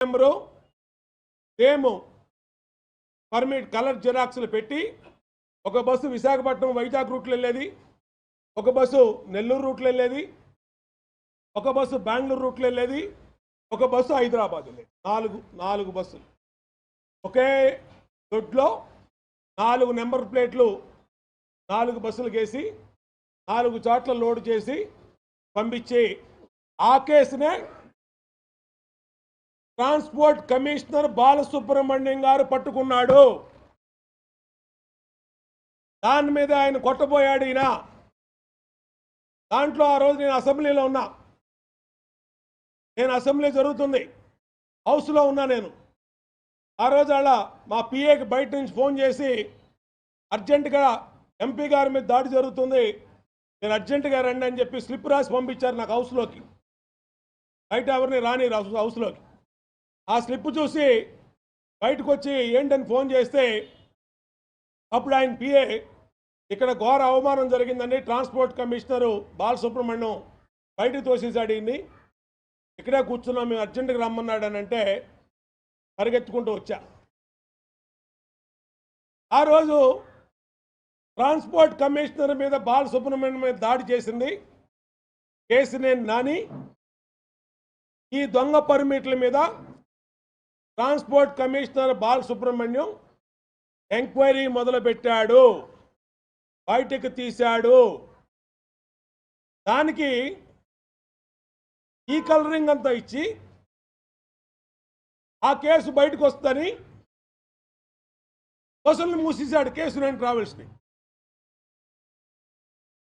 Number same permit colour జిరాక్స్లు పెట్టి ఒక bus Visakhapatnam Vizag రూట్లో వెళ్ళేది, ఒక బస్సు నెల్లూరు రూట్లో వెళ్ళేది, ఒక బస్సు బెంగళూరు రూట్లో వెళ్ళేది, ఒక బస్సు హైదరాబాద్ వెళ్ళేది. నాలుగు బస్సులు ఒకే దొడ్లో 4 నెంబర్ ప్లేట్లు 4 బస్సులు వేసి 4 చోట్ల లోడ్ చేసి పంపించి ఆ కేసునే ట్రాన్స్పోర్ట్ కమిషనర్ బాలసుబ్రహ్మణ్యం గారు పట్టుకున్నాడు. దాని మీద ఆయన కొట్టబోయాడు. ఈయన దాంట్లో ఆ రోజు నేను అసెంబ్లీలో ఉన్నా. అసెంబ్లీ జరుగుతుంది, హౌస్లో ఉన్నా నేను. ఆ రోజు అలా మా పిఏకి బయట నుంచి ఫోన్ చేసి అర్జెంటుగా ఎంపీ గారి మీద దాడి జరుగుతుంది, నేను అర్జెంటుగా రండి అని చెప్పి స్లిప్ రాసి పంపించారు నాకు హౌస్లోకి. బయట ఎవరిని రాని హౌస్లోకి. ఆ స్లిప్ చూసి బయటకు వచ్చి ఏంటని ఫోన్ చేస్తే అప్పుడు ఆయన పిఏ ఇక్కడ ఘోర అవమానం జరిగిందని ట్రాన్స్పోర్ట్ కమిషనరు బాలసుబ్రహ్మణ్యం బయటకు తోసేశాడు. ఈయన్ని ఇక్కడే కూర్చున్నాం, మేము అర్జెంటుగా రమ్మన్నాడు అని అంటే పరిగెత్తుకుంటూ వచ్చా. ఆ రోజు ట్రాన్స్పోర్ట్ కమిషనర్ మీద బాలసుబ్రహ్మణ్యం మీద దాడి చేసింది కేసినేని నాని. ఈ దొంగ పర్మిట్ల మీద ట్రాన్స్పోర్ట్ కమిషనర్ బాలసుబ్రహ్మణ్యం ఎంక్వైరీ మొదలుపెట్టాడు, బయటకు తీశాడు. దానికి ఈ కలరింగ్ అంతా ఇచ్చి ఆ కేసు బయటకు వస్తుందని బస్సులను మూసేశాడు కేసినేని ట్రావెల్స్ని.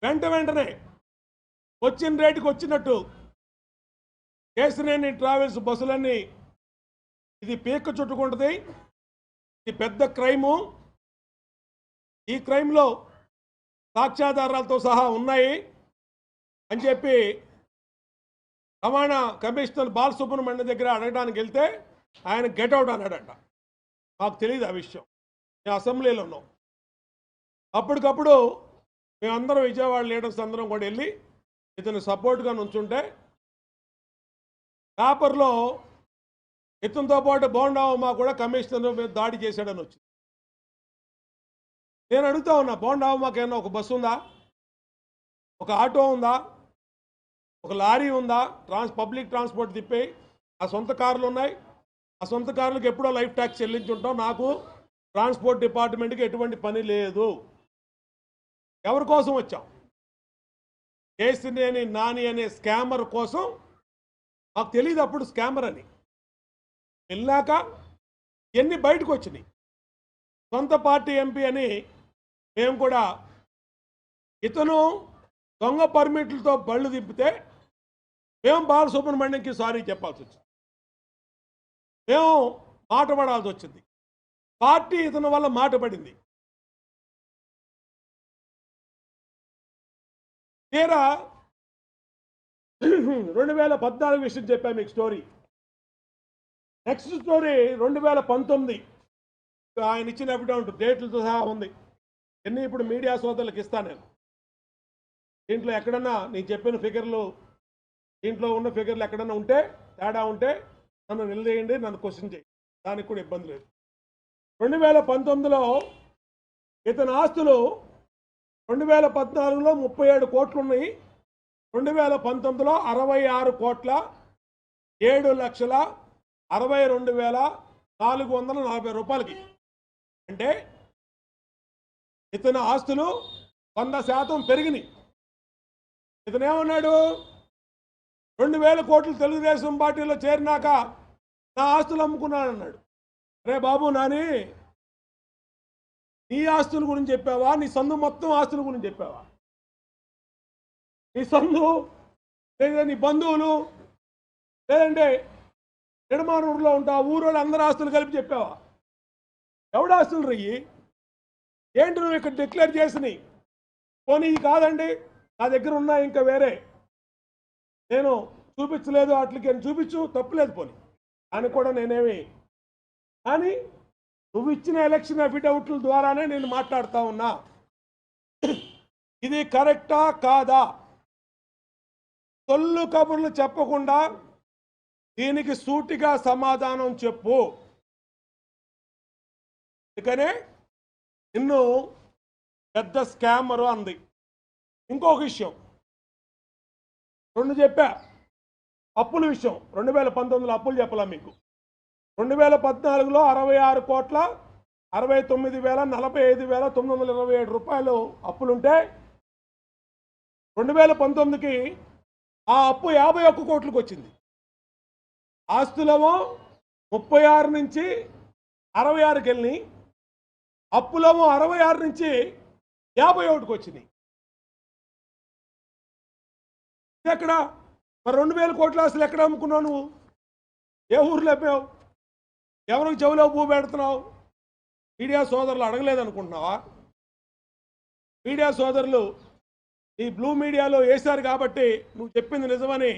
వెంటనే వచ్చిన రేటుకి వచ్చినట్టు కేసినేని ట్రావెల్స్ బస్సులన్నీ ఇది పీక చుట్టుకుంటుంది, ఇది పెద్ద క్రైము, ఈ క్రైమ్లో సాక్ష్యాధారాలతో సహా ఉన్నాయి అని చెప్పి రవాణా కమిషనర్ బాలసుబ్రహ్మణ్యం దగ్గర అడగడానికి వెళ్తే ఆయన గెట్అవుట్ అన్నాడంట. మాకు తెలియదు ఆ విషయం, మేము అసెంబ్లీలో ఉన్నాం. అప్పటికప్పుడు మేమందరం విజయవాడ లీడర్స్ అందరం కూడా వెళ్ళి ఇతను సపోర్ట్గా నుంచుంటే పేపర్లో ఇతనితో పాటు బోండావమ్మ కూడా కమిషనర్ మీద దాడి చేశాడని వచ్చింది. నేను అడుగుతా ఉన్నా, బోండావమ్మకైనా ఒక బస్సు ఉందా, ఒక ఆటో ఉందా, ఒక లారీ ఉందా, పబ్లిక్ ట్రాన్స్పోర్ట్ తిప్పి? ఆ సొంత కార్లు ఉన్నాయి, ఆ సొంత కార్లకు ఎప్పుడో లైఫ్ ట్యాక్స్ చెల్లించుంటాం. నాకు ట్రాన్స్పోర్ట్ డిపార్ట్మెంట్కి ఎటువంటి పని లేదు. ఎవరి కోసం వచ్చాం? కేసినేని నాని అనే స్కామర్ కోసం. మాకు తెలియదు అప్పుడు స్కామర్ అని. వెళ్ళాక ఎన్ని బయటకు వచ్చినాయి. సొంత పార్టీ ఎంపీ అని మేము కూడా ఇతను దొంగ పర్మిట్లతో బళ్ళు దింపితే మేము బాలసుబ్రహ్మణ్యంకి సారీ చెప్పాల్సి వచ్చింది, మేము మాట పడాల్సి వచ్చింది. పార్టీ ఇతని వల్ల మాట పడింది. తీరా 2014 విషయం చెప్పాను మీకు స్టోరీ. నెక్స్ట్ స్టోరీ 2019 ఆయన ఇచ్చిన ఎవిడెంట్ డేట్లతో సహా ఉంది. ఎన్ని ఇప్పుడు మీడియా సోదరులకు ఇస్తాను నేను. దీంట్లో ఎక్కడన్నా నేను చెప్పిన ఫిగర్లు, దీంట్లో ఉన్న ఫిగర్లు ఎక్కడన్నా ఉంటే తేడా ఉంటే నన్ను నిలదీయండి, నన్ను క్వశ్చన్ చేయండి, దానికి కూడా ఇబ్బంది లేదు. 2019లో ఇతని ఆస్తులు 2014లో 37 కోట్లు ఉన్నాయి, 2019లో 66,7,62,440 రూపాయలకి. అంటే ఇతని ఆస్తులు 100% పెరిగినాయి. ఇతను ఏమన్నాడు? 2,000 కోట్లు తెలుగుదేశం పార్టీలో చేరినాక నా ఆస్తులు అమ్ముకున్నానన్నాడు. రే బాబు నాని, నీ ఆస్తుల గురించి చెప్పావా, నీ సందు మొత్తం ఆస్తుల గురించి చెప్పావా? నీ సందు లేదా నీ బంధువులు లేదంటే నిడమానూరులో ఉంటా ఊరోళ్ళు అందరి ఆస్తులు కలిపి చెప్పావా? ఎవడ ఆస్తులు రయ్యి? ఏంటి నువ్వు ఇక్కడ డిక్లేర్ చేసినాయి? పోనీ ఇది కాదండి, నా దగ్గర ఉన్నాయి ఇంకా వేరే, నేను చూపించలేదు వాటికి అని చూపించు, తప్పులేదు. పోనీ అని కూడా నేనేమి, కానీ నువ్వు ఇచ్చిన ఎలక్షన్ అఫిడవిట్ల ద్వారానే నేను మాట్లాడుతూ ఉన్నా. ఇది కరెక్టా కాదా? తొల్లు కబుర్లు చెప్పకుండా దీనికి సూటిగా సమాధానం చెప్పు. అందుకనే నిన్ను పెద్ద స్కామరు అంది. ఇంకొక విషయం రెండు చెప్పా, అప్పుల విషయం. 2019లో అప్పులు చెప్పలా మీకు. 2014లో 66 కోట్ల 69,045,927 రూపాయలు అప్పులుంటే 2019కి ఆ అప్పు 51 కోట్లకు వచ్చింది. ఆస్తులేమో 36 నుంచి 66కి వెళ్ళి, అప్పులేమో 66 నుంచి 51కి వచ్చినాయి. ఎక్కడ మరి 2,000 కోట్ల ఆస్తులు ఎక్కడ అమ్ముకున్నావు నువ్వు? ఏ ఊర్లో అమ్మావు? ఎవరికి చెవిలో పువ్వు పెడుతున్నావు? మీడియా సోదరులు అడగలేదనుకుంటున్నావా? మీడియా సోదరులు ఈ బ్లూ మీడియాలో వేశారు కాబట్టి నువ్వు చెప్పింది నిజమని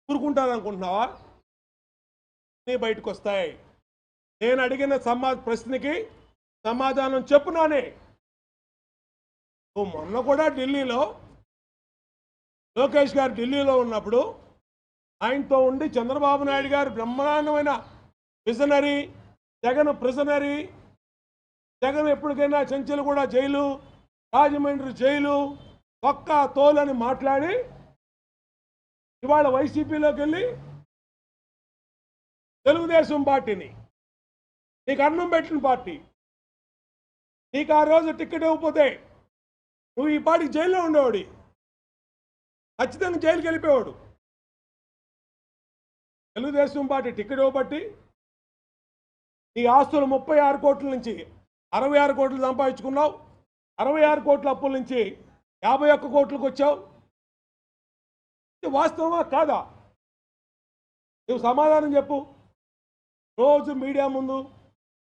ఊరుకుంటారనుకుంటున్నావా? నీ బయటకు వస్తాయి. నేను అడిగిన ప్రశ్నకి సమాధానం చెప్పునానే. నువ్వు మొన్న కూడా ఢిల్లీలో లోకేష్ గారు ఢిల్లీలో ఉన్నప్పుడు ఆయనతో ఉండి చంద్రబాబు నాయుడు గారు బ్రహ్మాండమైన విజనరీ, జగన్ ప్రిజనరీ, జగన్ ఎప్పటికైనా చెంచలు కూడా జైలు, రాజమండ్రి జైలు, ఒక్క తోలని మాట్లాడి ఇవాళ వైసీపీలోకి వెళ్ళి తెలుగుదేశం పార్టీని, నీకు అన్నం పెట్టిన పార్టీ, నీకు ఆ రోజు టికెట్ ఇవ్వకపోతే నువ్వు ఈ పార్టీకి జైల్లో ఉండేవాడి, ఖచ్చితంగా జైలుకి వెళ్ళిపోయాడు. తెలుగుదేశం పార్టీ టికెట్ ఇవ్వబట్టి నీ ఆస్తులు 36 కోట్ల నుంచి 66 కోట్లు సంపాదించుకున్నావు. 66 కోట్ల అప్పుల నుంచి 51 కోట్లకు వచ్చావు. ఇది వాస్తవమా కాదా? నువ్వు సమాధానం చెప్పు. రోజు మీడియా ముందు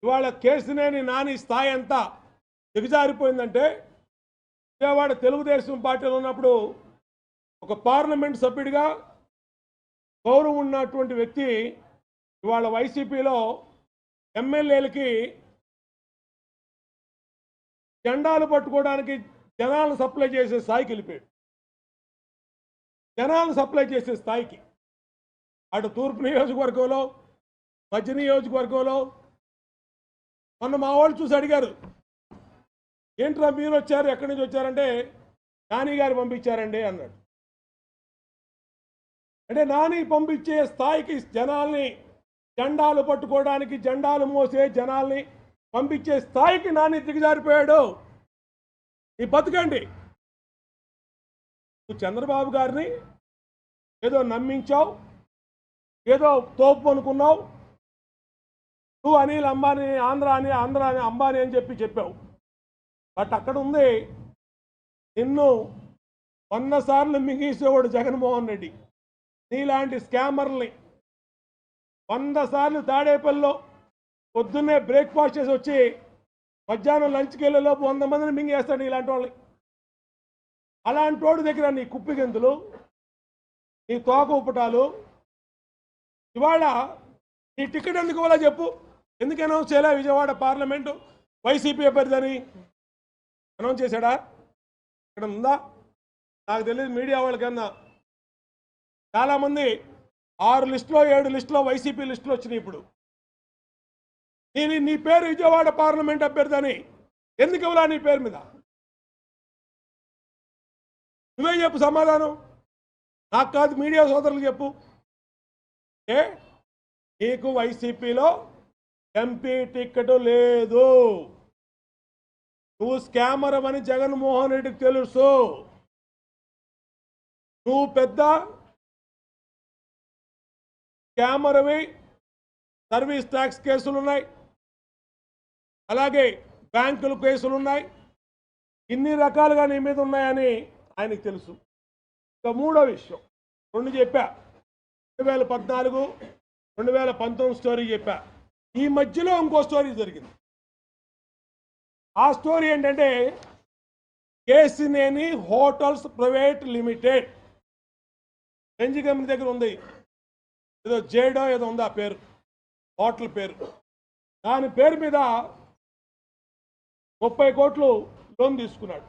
ఇవాళ కేసినేని నాని స్థాయి అంతా దిగజారిపోయిందంటే, విజయవాడ తెలుగుదేశం పార్టీలో ఉన్నప్పుడు ఒక పార్లమెంట్ సభ్యుడిగా గౌరవం ఉన్నటువంటి వ్యక్తి ఇవాళ వైసీపీలో ఎమ్మెల్యేలకి జెండాలు పట్టుకోవడానికి జనాలను సప్లై చేసే స్థాయికి వెళ్ళిపోయాడు. జనాలను సప్లై చేసే స్థాయికి అటు తూర్పు నియోజకవర్గంలో, మధ్య నియోజకవర్గంలో మొన్న మా వాళ్ళు చూసి అడిగారు, ఏంట్రా మీరు వచ్చారు, ఎక్కడి నుంచి వచ్చారంటే నాని గారు పంపించారండి అన్నాడు. అంటే నాని పంపించే స్థాయికి జనాల్ని, జెండాలు పట్టుకోవడానికి జెండాలు మోసే జనాల్ని పంపించే స్థాయికి నాని దిగజారిపోయాడు. ఈ బతుకండి. నువ్వు చంద్రబాబు గారిని ఏదో నమ్మించావు, ఏదో తోపు అనుకున్నావు. నువ్వు అనిల్ అంబానీ ఆంధ్ర అంబానీ అని చెప్పావు. బట్ అక్కడ ఉంది నిన్ను 100 సార్లు మింగేసేవాడు జగన్మోహన్ రెడ్డి. నీలాంటి స్కామర్ని 100 సార్లు తాడేపల్లిలో పొద్దున్నే బ్రేక్ఫాస్ట్ చేసి వచ్చి మధ్యాహ్నం లంచ్కి వెళ్ళేలోపు 100 మందిని మింగేస్తాడు ఇలాంటి వాళ్ళని. అలాంటి వాడి దగ్గర నీ కుప్పిగెంతులు, నీ తోక ఉపటాలు. ఇవాళ నీ టికెట్ ఎందుకు ఇవ్వాలో చెప్పు. ఎందుకు అనౌన్స్ చేయలే విజయవాడ పార్లమెంటు వైసీపీ అభ్యర్థి అనౌన్స్ చేశాడా? ఇక్కడ ఉందా? నాకు తెలియదు. మీడియా వాళ్ళకన్నా చాలామంది 6 లిస్టులో 7 లిస్టులో వైసీపీ లిస్టులు వచ్చినాయి. ఇప్పుడు నీ పేరు విజయవాడ పార్లమెంట్ అభ్యర్థి అని ఎందుకు ఇవ్వాలా? నీ పేరు మీద నువ్వే చెప్పు సమాధానం. నాకు కాదు, మీడియా సోదరులకు చెప్పు. నీకు వైసీపీలో ఎంపీ టికెట్ లేదు. నువ్వు స్కామర్ అని జగన్మోహన్ రెడ్డికి తెలుసు. నువ్వు పెద్ద స్కామర్వి. సర్వీస్ ట్యాక్స్ కేసులు ఉన్నాయి, అలాగే బ్యాంకుల కేసులు ఉన్నాయి. ఇన్ని రకాలుగా నీ మీద ఉన్నాయని ఆయనకు తెలుసు. ఇక మూడో విషయం 2 చెప్పా. 2014, 2019 స్టోరీ చెప్పా. ఈ మధ్యలో ఇంకో స్టోరీ జరిగింది. ఆ స్టోరీ ఏంటంటే Kesineni hotels private limited, Benz company దగ్గర ఉంది. ఏదో జేడో ఏదో ఉంది ఆ పేరు, హోటల్ పేరు. దాని పేరు మీద 30 కోట్లు లోన్ తీసుకున్నాడు.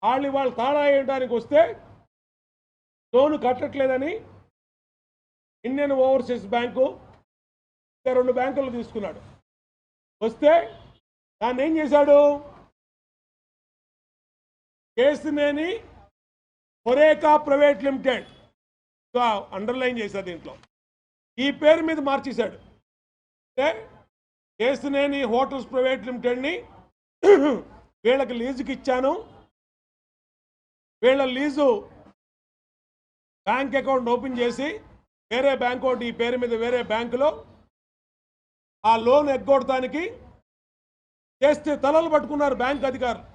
వాళ్ళు తాళా వేయడానికి వస్తే లోను కట్టట్లేదని ఇండియన్ ఓవర్సీస్ బ్యాంకు, ఇంకా 2 బ్యాంకులు తీసుకున్నాడు. వస్తే దాన్ని ఏం చేశాడు? Kesineni Horeca private limited underline చేశాడు. దీంట్లో ఈ పేరు మీద మార్చేశాడు. అంటే కేసినేని హోటల్స్ ప్రైవేట్ లిమిటెడ్ని వీళ్ళకి లీజుకి ఇచ్చాను, వీళ్ళ లీజు బ్యాంక్ అకౌంట్ ఓపెన్ చేసి వేరే బ్యాంక్ ఒకటి ఈ పేరు మీద వేరే బ్యాంకులో ఆ లోన్ ఎగ్గొడటానికి చేస్తే తలలు పట్టుకున్నారు బ్యాంక్ అధికారులు.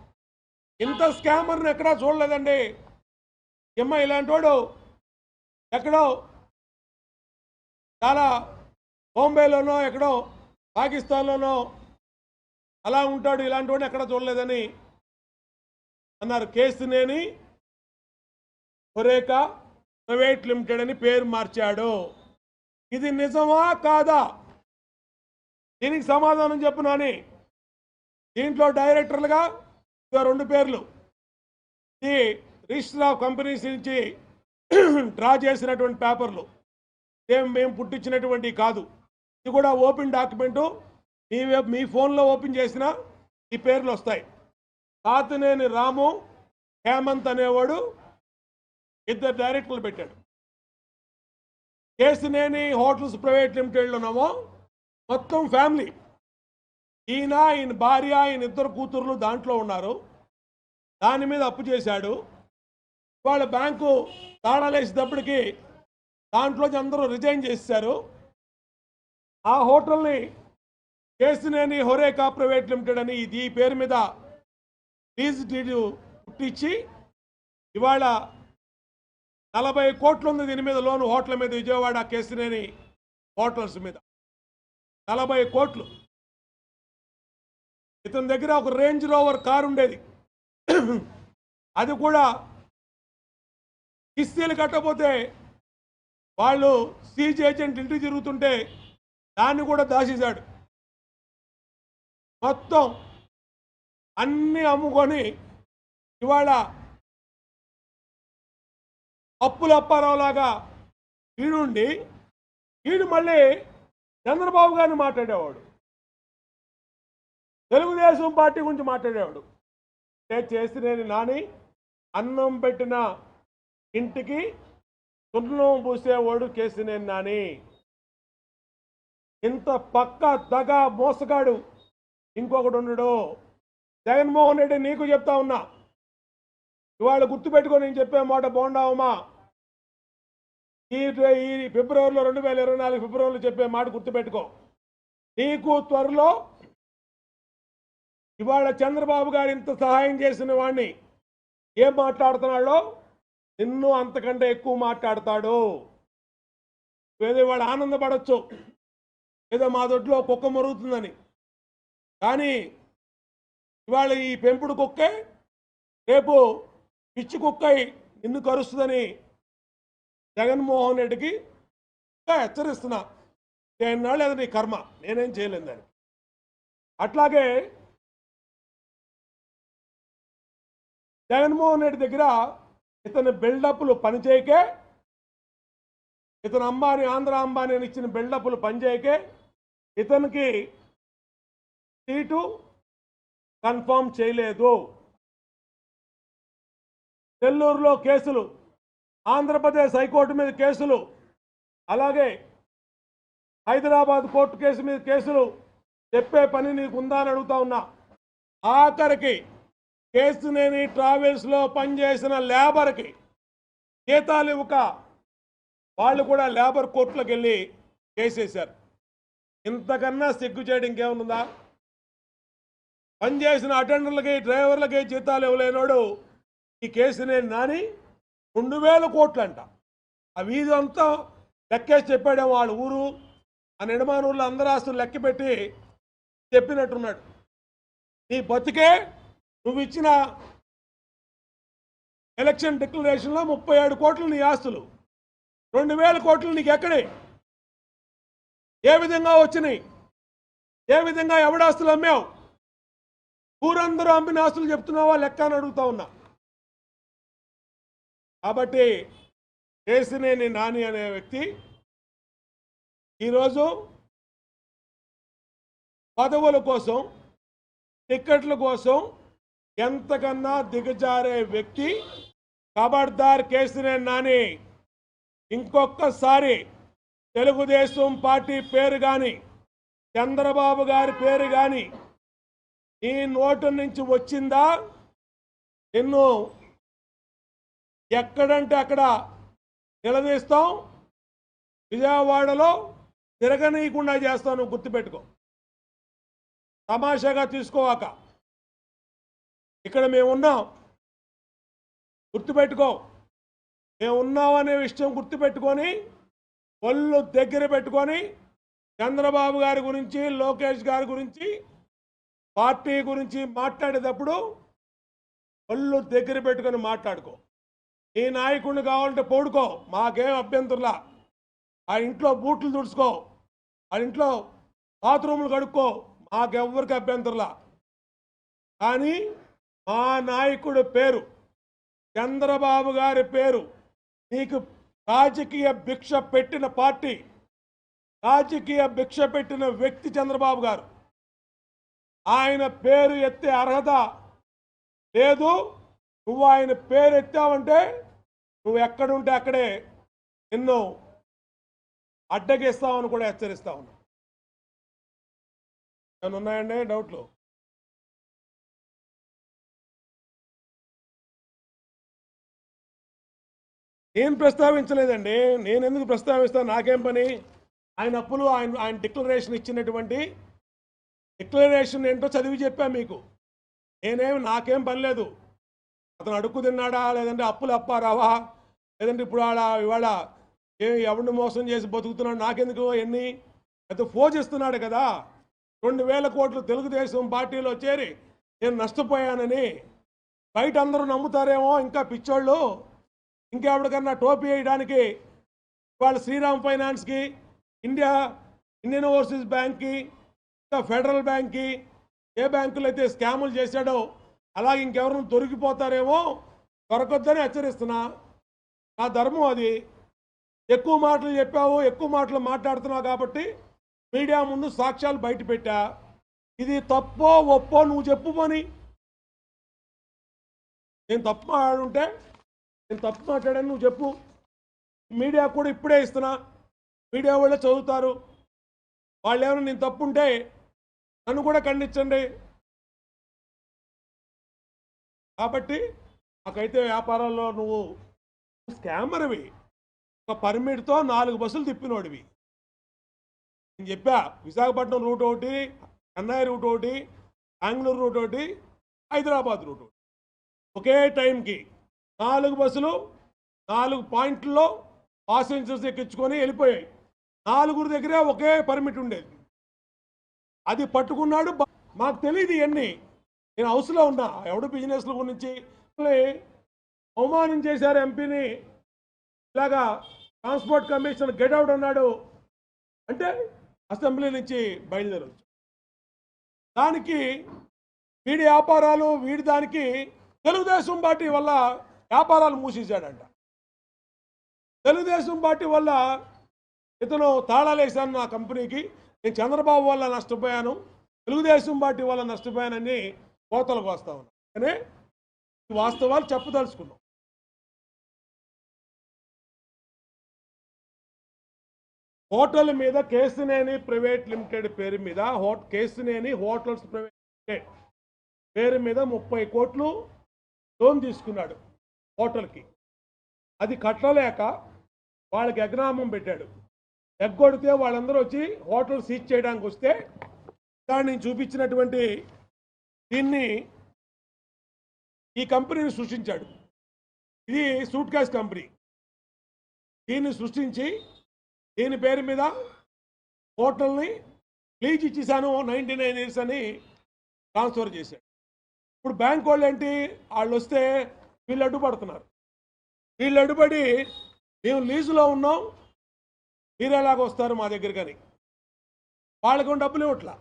ఇంత స్కామర్ని ఎక్కడా చూడలేదండి. ఇలాంటి వాడు ఎక్కడో చాలా బాంబేలోనో ఎక్కడో పాకిస్తాన్లోనో అలా ఉంటాడు, ఇలాంటి వాడిని ఎక్కడ చూడలేదని అన్నారు. కేసినేని హోరేకా ప్రైవేట్ లిమిటెడ్ అని పేరు మార్చాడు. ఇది నిజమా కాదా? దీనికి సమాధానం చెప్పు నాని. దీంట్లో డైరెక్టర్లుగా 2 పేర్లు ఈ రిజిస్టర్ ఆఫ్ కంపెనీస్ నుంచి డ్రా చేసినటువంటి పేపర్లు, మేము పుట్టించినటువంటి కాదు. ఇది కూడా ఓపెన్ డాక్యుమెంటు. మీ ఫోన్లో ఓపెన్ చేసిన ఈ పేర్లు వస్తాయి. తాతినేని రాము, హేమంత్ అనేవాడు 2 డైరెక్టర్లు పెట్టాడు. కేసినేని హోటల్స్ ప్రైవేట్ లిమిటెడ్లోనేమో మొత్తం ఫ్యామిలీ, ఈయన భార్య, ఈయన 2 కూతుర్లు దాంట్లో ఉన్నారు. దాని మీద అప్పు చేశాడు. వాళ్ళ బ్యాంకు తాళాలేసేటప్పటికి దాంట్లోంచి అందరూ రిజైన్ చేశారు. ఆ హోటల్ని కేసినేని హోరేకా ప్రైవేట్ లిమిటెడ్ అని ఈ పేరు మీద లీజ్ డీడ్ పుట్టించి ఇవాళ 40 కోట్లు ఉంది దీని మీద లోను. హోటల్ మీద, విజయవాడ కేసినేని హోటల్స్ మీద 40 కోట్లు. ఇతని దగ్గర ఒక రేంజ్ రోవర్ కారు ఉండేది, అది కూడా కిస్తీలు కట్టకపోతే వాళ్ళు సీజ్ ఏజెంట్ ఇంటికి తిరుగుతుంటే దాన్ని కూడా దాచేశాడు. మొత్తం అన్నీ అమ్ముకొని ఇవాళ అప్పుల అప్పారావులాగా వీడుండి వీడు మళ్ళీ చంద్రబాబు గారిని మాట్లాడేవాడు, తెలుగుదేశం పార్టీ గురించి మాట్లాడేవాడు. కేసినేని నాని అన్నం పెట్టిన ఇంటికి సున్నం పూసేవాడు కేసినేని నాని. ఇంత పక్క దగ మోసగాడు ఇంకొకడు ఉండడు. జగన్మోహన్ రెడ్డి నీకు చెప్తా ఉన్నా, ఇవాళ గుర్తుపెట్టుకో నేను చెప్పే మాట బోండావమ్మా. ఈ ఫిబ్రవరిలో 2024 ఫిబ్రవరిలో చెప్పే మాట గుర్తుపెట్టుకో. నీకు త్వరలో ఇవాళ చంద్రబాబు గారు ఇంత సహాయం చేసిన వాడిని ఏం మాట్లాడుతున్నాడో నిన్ను అంతకంటే ఎక్కువ మాట్లాడతాడు. ఏదో ఇవాళ ఆనందపడచ్చు, ఏదో మా దొడ్లో కుక్క మరుగుతుందని. కానీ ఇవాళ ఈ పెంపుడు కుక్కే రేపు పిచ్చి కుక్కై నిన్ను కరుస్తుందని జగన్మోహన్ రెడ్డికి హెచ్చరిస్తున్నా. చేయన్నాళ్ళు అది నీ కర్మ, నేనేం చేయలేను దాన్ని. అట్లాగే జగన్మోహన్ రెడ్డి దగ్గర ఇతని బిల్డప్లు పనిచేయకే, ఇతను అంబానీ, ఆంధ్ర అంబానీ అని ఇచ్చిన బిల్డప్లు పనిచేయకే ఇతనికి సీటు కన్ఫర్మ్ చేయలేదు. నెల్లూరులో కేసులు, ఆంధ్రప్రదేశ్ హైకోర్టు మీద కేసులు, అలాగే హైదరాబాద్ కోర్టు కేసు మీద కేసులు చెప్పే పని నీకు ఉందా అని అడుగుతా ఉన్నా. ఆఖరికి కేసినేని ట్రావెల్స్లో పనిచేసిన లేబర్కి జీతాలు ఇవ్వక వాళ్ళు కూడా లేబర్ కోర్టులకు వెళ్ళి కేసేశారు. ఇంతకన్నా సిగ్గు చేయడం ఇంకేముందా? పనిచేసిన అటెండర్లకి, డ్రైవర్లకి జీతాలు ఇవ్వలేనోడు ఈ కేసినేని నాని 2000 కోట్లు అంట. ఆ వీధి అంతా లెక్కేసి చెప్పాడేమో వాళ్ళ ఊరు, ఆ నిడమానూరులో అందరు ఆస్తులు లెక్క పెట్టి చెప్పినట్టున్నాడు. నీ బతికే నువ్వు ఇచ్చిన ఎలక్షన్ డిక్లరేషన్లో 37 కోట్లు నీ ఆస్తులు, 2000 కోట్లు నీకు ఎక్కడే, ఏ విధంగా వచ్చినాయి, ఏ విధంగా ఎవడాస్తులు అమ్మావు, ఊరందరూ అమ్మిన ఆస్తులు చెప్తున్నావా లెక్క అని అడుగుతా ఉన్నా. కాబట్టి కేసినేని నాని అనే వ్యక్తి ఈరోజు పదవుల కోసం, టిక్కెట్ల కోసం ఎంతకన్నా దిగజారే వ్యక్తి ఖబర్దార్ కేసినేని నాని. ఇంకొకసారి తెలుగుదేశం పార్టీ పేరు కానీ, చంద్రబాబు గారి పేరు కానీ నీ నోటు నుంచి వచ్చిందా, నిన్ను ఎక్కడంటే అక్కడ నిలదీస్తాం, విజయవాడలో తిరగనీయకుండా చేస్తాను. గుర్తుపెట్టుకో, తమాషాగా తీసుకోవాక. ఇక్కడ మేమున్నాం, గుర్తుపెట్టుకో. మేమున్నాం అనే విషయం గుర్తుపెట్టుకొని ఒళ్ళు దగ్గర పెట్టుకొని చంద్రబాబు గారి గురించి, లోకేష్ గారి గురించి, పార్టీ గురించి మాట్లాడేటప్పుడు ఒళ్ళు దగ్గర పెట్టుకొని మాట్లాడుకో. నీ నాయకుడిని కావాలంటే పోడుకో, మాకేం అభ్యంతరులా. ఆ ఇంట్లో బూట్లు తుడుచుకో, ఆ ఇంట్లో బాత్రూములు కడుక్కో, మాకెవ్వరికి అభ్యంతరులా. కానీ మా నాయకుడి పేరు, చంద్రబాబు గారి పేరు, నీకు రాజకీయ భిక్ష పెట్టిన పార్టీ, రాజకీయ భిక్ష పెట్టిన వ్యక్తి చంద్రబాబు గారు. ఆయన పేరు ఎత్తే అర్హత లేదు. నువ్వు ఆయన పేరు ఎత్తావంటే నువ్వు ఎక్కడుంటే అక్కడే నిన్ను అడ్డగిస్తామని కూడా హెచ్చరిస్తా ఉన్నా. ఏమైనా ఉన్నాయండి డౌట్లు? నేను ప్రస్తావించలేదండి. నేను ఎందుకు ప్రస్తావిస్తాను? నాకేం పని? ఆయన అప్పులు, ఆయన డిక్లరేషన్ ఇచ్చినటువంటి డిక్లరేషన్ ఏంటో చదివి చెప్పా మీకు. నాకేం పని లేదు. అతను అడుక్కు తిన్నాడా, లేదంటే అప్పులు అప్పారావా, లేదంటే ఇప్పుడు ఇవాళ ఎవరిని మోసం చేసి బతుకుతున్నాడు, నాకెందుకు? ఎన్ని అయితే ఫోజిస్తున్నాడు కదా. 2,000 కోట్లు తెలుగుదేశం పార్టీలో చేరి నేను నష్టపోయానని బయట అందరూ నమ్ముతారేమో, ఇంకా పిచ్చోళ్ళు. ఇంకెవరికన్నా టోపీ వేయడానికి ఇవాళ శ్రీరామ్ ఫైనాన్స్కి, ఇండియన్ ఓవర్సీస్ బ్యాంక్కి, ఇంకా ఫెడరల్ బ్యాంక్కి, ఏ బ్యాంకులు అయితే స్కాములు చేశాడో అలాగే ఇంకెవరైనా దొరికిపోతారేమో, దొరకొద్దని హెచ్చరిస్తున్నా. నా ధర్మం అది. ఎక్కువ మాటలు చెప్పావు, ఎక్కువ మాటలు మాట్లాడుతున్నావు కాబట్టి మీడియా ముందు సాక్ష్యాలు బయట పెట్టా. ఇది తప్పో ఒప్పో నువ్వు చెప్పు పోని. నేను తప్పు మాట్లాడుంటే, నేను తప్పు మాట్లాడాను నువ్వు చెప్పు. మీడియా కూడా ఇప్పుడే ఇస్తున్నా, మీడియా వాళ్ళే చదువుతారు. వాళ్ళు ఏమైనా నేను తప్పుంటే నన్ను కూడా ఖండించండి. కాబట్టి నాకైతే వ్యాపారాల్లో నువ్వు స్కామర్వి. ఒక పర్మిట్తో 4 బస్సులు తిప్పినోడివి. నేను చెప్పా, విశాఖపట్నం రూట్ ఒకటి, చెన్నై రూట్ ఒకటి, బెంగళూరు రూట్ ఒకటి, హైదరాబాద్ రూట్ ఒకటి, ఒకే టైంకి 4 బస్సులు 4 పాయింట్లలో పాసెంజర్స్ ఎక్కించుకొని వెళ్ళిపోయాయి. 4 దగ్గరే ఒకే పర్మిట్ ఉండేది. అది పట్టుకున్నాడు. మాకు తెలియదు ఇవన్నీ. నేను హౌస్లో ఉన్నా. ఎవడు బిజినెస్ల గురించి అవమానం చేశారు ఎంపీని. ఇలాగా ట్రాన్స్పోర్ట్ కమిషనర్ గెట్అవుట్ అన్నాడు అంటే అసెంబ్లీ నుంచి బయలుదేరవచ్చు. దానికి వీడి వ్యాపారాలు, వీడి దానికి తెలుగుదేశం పార్టీ వల్ల వ్యాపారాలు మూసేశాడంట. తెలుగుదేశం పార్టీ వల్ల ఇతను తాళాలేశాను నా కంపెనీకి, నేను చంద్రబాబు వల్ల నష్టపోయాను, తెలుగుదేశం పార్టీ వల్ల నష్టపోయానని కోతలకు వస్తా ఉన్నా. కానీ వాస్తవాలు చెప్పదలుచుకున్నాం. హోటల్ మీద కేసినేని ప్రైవేట్ లిమిటెడ్ పేరు మీద, కేసినేని హోటల్స్ ప్రైవేట్ లిమిటెడ్ పేరు మీద 30 కోట్లు లోన్ తీసుకున్నాడు హోటల్కి. అది కట్టలేక వాళ్ళకి ఎగ్నామం పెట్టాడు. ఎగ్గొడితే వాళ్ళందరూ వచ్చి హోటల్ సీజ్ చేయడానికి వస్తే దాన్ని చూపించినటువంటి దీన్ని ఈ కంపెనీని సృష్టించాడు. ఇది సూట్ కేస్ కంపెనీ. దీన్ని సృష్టించి దీని పేరు మీద హోటల్ని లీజ్ ఇచ్చేసాను 99 years అని ట్రాన్స్ఫర్ చేశాడు. ఇప్పుడు బ్యాంక్ వాళ్ళు ఏంటి, వాళ్ళు వస్తే వీళ్ళు అడ్డుపడుతున్నారు. వీళ్ళు అడ్డుపడి మేము లీజులో ఉన్నాం, మీరు ఎలాగ వస్తారు మా దగ్గర కానీ. వాళ్ళకి డబ్బులు ఇవ్వట్లా,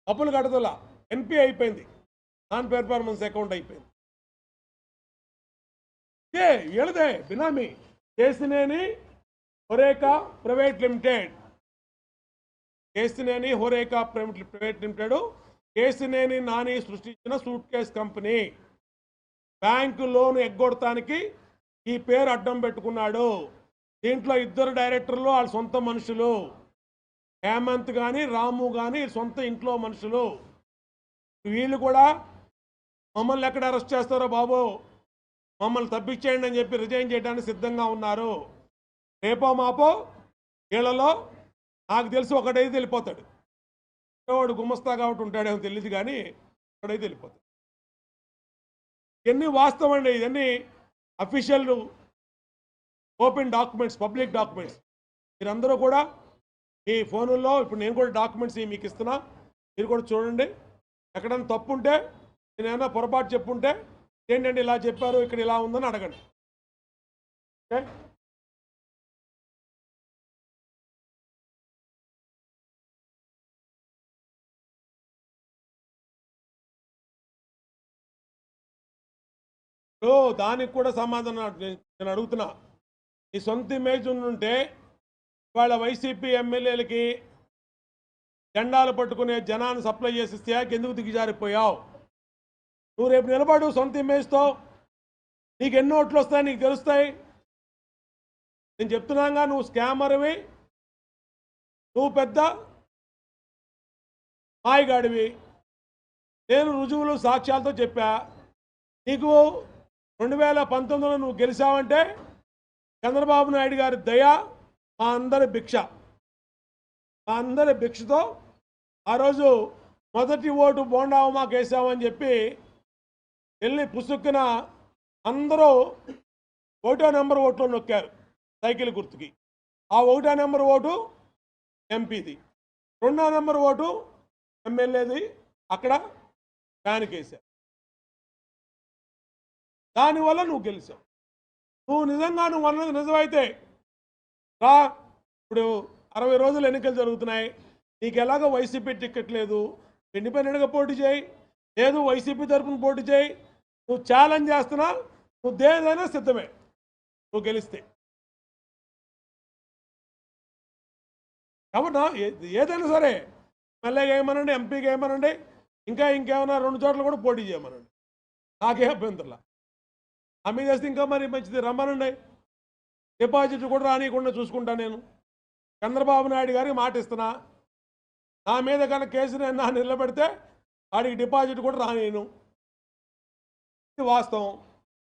అప్పులు కడతలా, ఎన్పీ అయిపోయింది, నాన్ పెర్ఫార్మెన్స్ అకౌంట్ అయిపోయింది. వీళ్ళదే బినామీ Kesineni Horeca private limited. Kesineni Horeca private limited, Kesineni Nani సృష్టించిన suitcase company. Bank loan ఎగ్గొడటానికి ఈ పేరు అడ్డం పెట్టుకున్నాడు. దీంట్లో ఇద్దరు డైరెక్టర్లు వాళ్ళ సొంత మనుషులు. హేమంత్ కానీ రాము కానీ సొంత ఇంట్లో మనుషులు. వీళ్ళు కూడా మమ్మల్ని ఎక్కడ అరెస్ట్ చేస్తారో బాబు, మమ్మల్ని తప్పించేయండి అని చెప్పి రిజైన్ చేయడానికి సిద్ధంగా ఉన్నారు. రేపో మాపో వీళ్ళలో నాకు తెలిసి ఒకడైతే వెళ్ళిపోతాడు. వాడు గుమస్తా కాబట్టి ఉంటాడేమో తెలియదు, కానీ ఒకడైతే వెళ్ళిపోతాడు. ఇవన్నీ వాస్తవం అండి. ఇవన్నీ official open documents, public documents. మీరందరూ కూడా మీ ఫోనుల్లో ఇప్పుడు నేను కూడా డాక్యుమెంట్స్ మీకు ఇస్తున్నా, మీరు కూడా చూడండి. ఎక్కడైనా తప్పు ఉంటే, నేను ఏమైనా పొరపాటు చెప్పుంటే ఏంటంటే ఇలా చెప్పారు, ఇక్కడ ఇలా ఉందని అడగండి. ఓకే. దానికి కూడా సమాధానం నేను అడుగుతున్నా. ఈ సొంత ఇమేజ్ ఉంటే ఇవాళ వైసీపీ ఎమ్మెల్యేలకి జెండాలు పట్టుకునే జనాన్ని సప్లై చేసి ఎందుకు దిగజారిపోయావు? నువ్వు రేపు నిలబడు సొంత ఇమేజ్తో, నీకు ఎన్ని ఓట్లు వస్తాయి నీకు తెలుస్తాయి. నేను చెప్తున్నాగా, నువ్వు స్కామర్వి, నువ్వు పెద్ద మాయగాడివి. నేను రుజువులు సాక్ష్యాలతో చెప్పా. నీకు 2019లో నువ్వు గెలిచావంటే చంద్రబాబు నాయుడు గారి దయ, మా అందరి భిక్ష. మా అందరి భిక్షతో ఆ రోజు మొదటి ఓటు బోండావమాకు వేసామని చెప్పి వెళ్ళి పుసుక్కున అందరూ 1వ నెంబర్ ఓట్లో నొక్కారు సైకిల్ గుర్తుకి. ఆ 1వ నెంబర్ ఓటు ఎంపీది, 2వ నెంబర్ ఓటు ఎమ్మెల్యేది. అక్కడ ఫ్యాన్కి వేశారు. దానివల్ల నువ్వు గెలిచావు. నువ్వు నిజంగా నువ్వు అన్నది నిజమైతే రా. ఇప్పుడు 60 రోజులు ఎన్నికలు జరుగుతున్నాయి. నీకు ఎలాగో వైసీపీ టికెట్ లేదు, ఇండిపెండెంట్గా పోటీ చేయి. లేదు వైసీపీ తరఫున పోటీ చేయి. నువ్వు ఛాలెంజ్ చేస్తున్నా, నువ్వు దేనిదైనా సిద్ధమే నువ్వు గెలిస్తే. కాబట్టి ఏదైనా సరే ఎమ్మెల్యేగా ఏమనండి, ఎంపీగా ఏమనండి, ఇంకేమైనా 2 చోట్ల కూడా పోటీ చేయమనండి, నాకే అభ్యంతరంలా. ఆమె చేస్తే ఇంకా మరి మంచిది, రమ్మనండి. డిపాజిట్ కూడా రానియకుండా చూసుకుంటా నేను. చంద్రబాబు నాయుడు గారికి మాట ఇస్తున్నా, నా మీద కనుక కేసు నిలబెడితే వాడికి డిపాజిట్ కూడా రానియను. ఇది వాస్తవం.